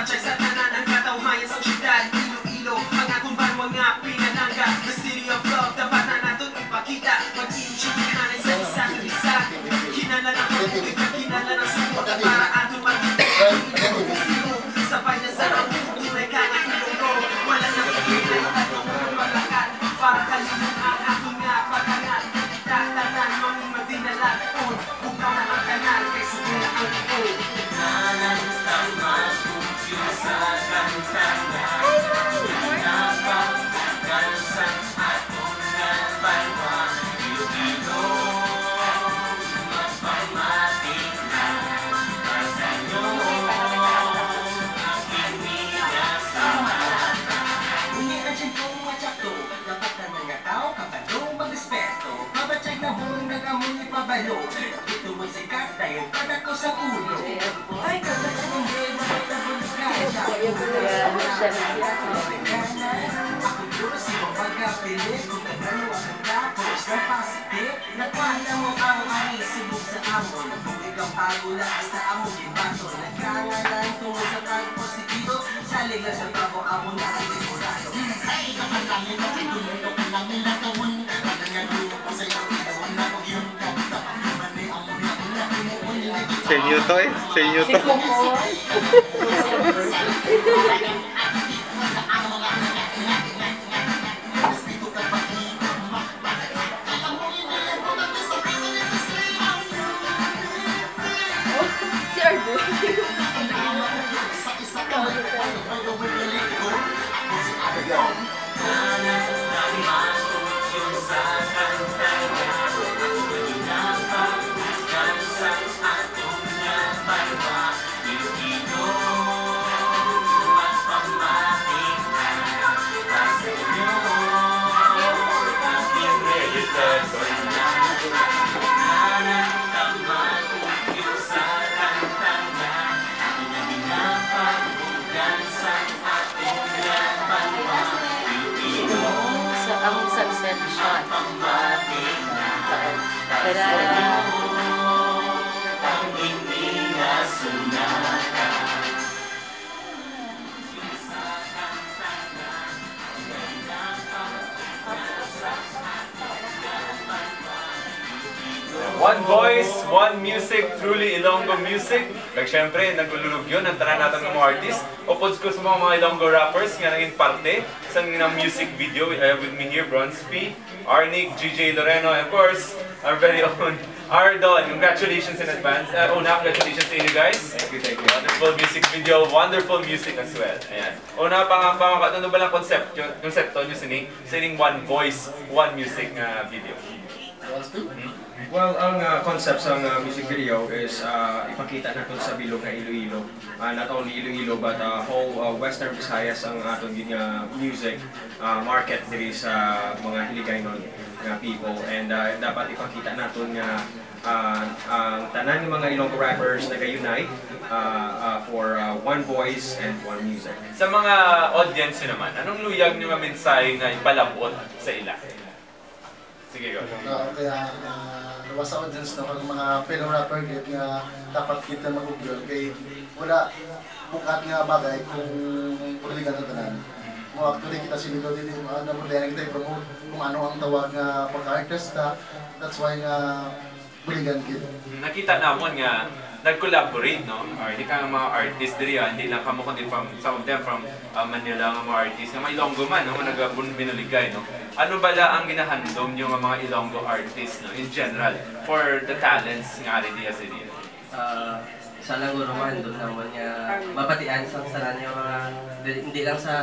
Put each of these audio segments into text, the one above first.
Check sa tanan ang katawhayan sa syudad Iloilo, mga kumban mga pinalangga The city of love, dapat na natin ipakita Mag-insyukihanan sa isa't isa Kinala ng pagkakit na kinala ng sumunta Para ato magkita sabay na sarap tunay ka ng ilonggo Walang nakikita at nung malakat Para kalunong ang aking nga pagkangat Tatanan mong madinala Bukaw na ang kanal kaysa mula ang buo Nanan tama kutyo sa kantangan Pinapagkagal sa atong nga balwa Iloilo magpamatik na para sa inyo aking migas sa mata Umiran siya kong matsakto dapat na nangatao kabalo mag-respeto Mabatsyag na buong nag-amoy pabalo Ito mo'y sikat dahil padat ko sa ulo Ay, kagat ang hindi makatabulog kahit ako Ako Diyos, ibang pagkapili Kung nagano ang tapos na pasite Nagpala mo ang ari subok sa amon Kung ikaw pagula sa amon ibato Nagkangalan tungo sa pag-positibo Salig lang sa trabaho amon na ang sigurado Ay, kamalangin na tinulog ko lang nila tawon Pagkangalo ko sa iyo Itawan na ko yung kapta Mani amon na una Sa inyo to eh. Sa inyo to. Si Arbo. Ang sunset shot. One voice, one music, truly Ilonggo music. Kag syempre, nagululog yun ang tanan natin ng mga artist. Upods ko sa mga Ilonggo rappers nga naging parte sa ng music video. With me here, Bronze-P, Arnick, GJ Loreno, and of course, our very own Ardon. Congratulations in advance. Congratulations to you guys. Thank you, thank you. Wonderful music video, wonderful music as well. Ayan. Una, ano ba lang concept? Yung konsepto nyo sining one voice, one music video. Well, ang concept ng music video is ipakita natin sa bilog na Iloilo. Not only Iloilo but whole Western Visayas ang atong music market diri sa mga Hiligaynon nga people. And dapat ipakita natin nga ang tanan ng mga Ilonggo rappers nag-unite for one voice and one music. Sa mga audience nyo naman, anong luyag nyo mensahe na ipalabot sa ila? Sige, go. Kaya luwas sa audience na kung mga fellow rapper nga dapat kita mag-ugyon kay wala bukat nga bagay kung puligan na tanan. Mo actually kita sinilo din na problema kita i-promote kung ano ang tawag nga pagka-artista. That's why nga puligan kita. Nakita namon nga nag-collaborate, no? Hindi ka mga artist diri, hindi lang kamo kundi from some of them from Manila nga mga artist nga may Ilonggo man, no? Binuligay, no? Ano bala ang ginahandom niyo nga mga Ilonggo artists, no? In general for the talents nga ari diya sa dito? Sana guro man doon naman nga mapatian sa sana niya mga hindi lang sa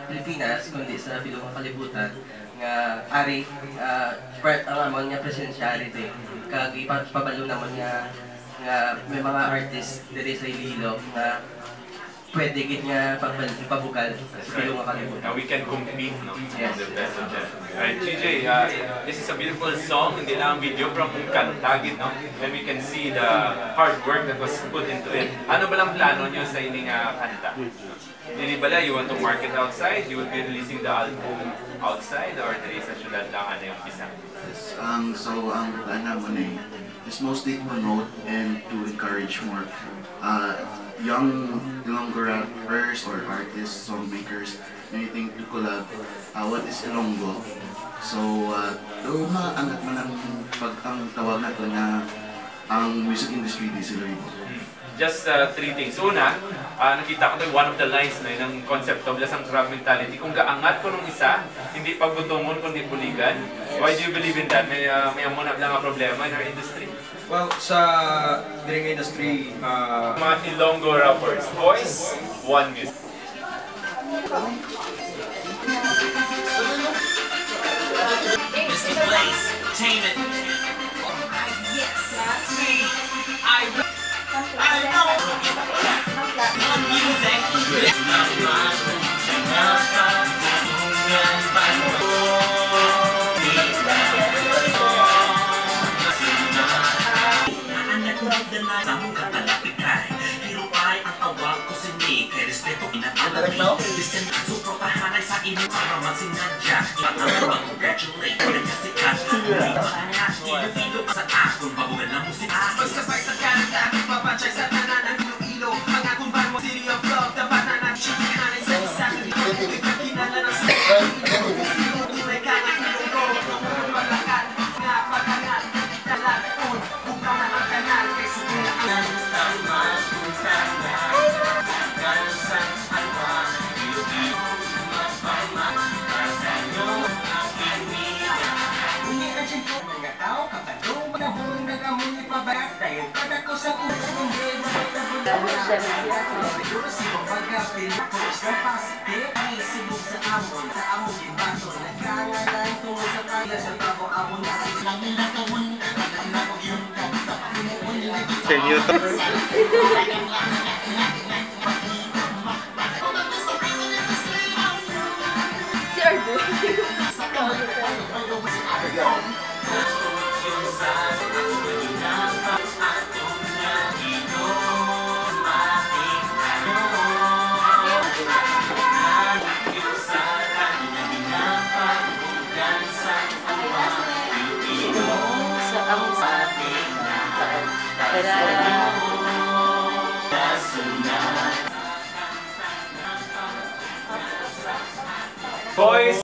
Pilipinas kundi sa bilog kalibutan nga ari part ang amon nga presensyality kag ipabalo naman nga may mga artist diri sa Iloilo nga pwede gid nga pabugal sa bilog kalibutan. Now we can compete, no? Yes. The best of them. Alright, GJ, this is a beautiful song, hindi lang video from kantagit, no? And we can see the hard work that was put into it. Ano ba lang plano nyo sa ining kanta? Hindi bala, you want to market outside? You will be releasing the album outside? Or there is a syudad lang ano yung isa? So, ang plan naman is mostly promote and to encourage more young Ilonggo rappers or artists, songmakers, anything to collab, what is Ilonggo? So, maangat man ang tawag nato na ang music industry di sila rin. Just three things. Una, nakita ko ito one of the lines na ng concept of lasang crowd mentality. Kung gaangat ko nung isa, hindi pagbutungon kundi buligan. Why do you believe in that? May amuna lang ang problema in our industry? Well, sa dring industry, mga Ilonggo rappers, voice, one music. Mr. Blaze, tame it. Yes, that's me. I know. One music. Suprotahanay sa inyo para masinadya. Congratulate ko lang kasi Iloilo sa akong babugan ng musika. Magsabay sa kanata, papatsyag sa tanan ng Iloilo. Ang akong banwa, city of love. Dapat na nagsikihanay sa isa. Kinala ng sa tunay ka ng Ilonggo. Paglakat, nga pagkangal. Talakon, bukaw na ang kanal. Kaysa bulaan taman, kalsang alwa. Iloilo, mapama. Sa inyo, aking miya. Hindi na dyan ko mga tao. Kapatong manahon na gamon ipabayak. Dahil pag ako sa ulo, hindi makatabunan. Sibong pagkapil, coach na pasite. Ay, sibog sa amon. Sa amon, ibato. Nagkangalan tungo sa kaya. Sa tabo, amon na. Langin na tawon. Pagkainapag yung Sa inyo to. Si Argo. Boys!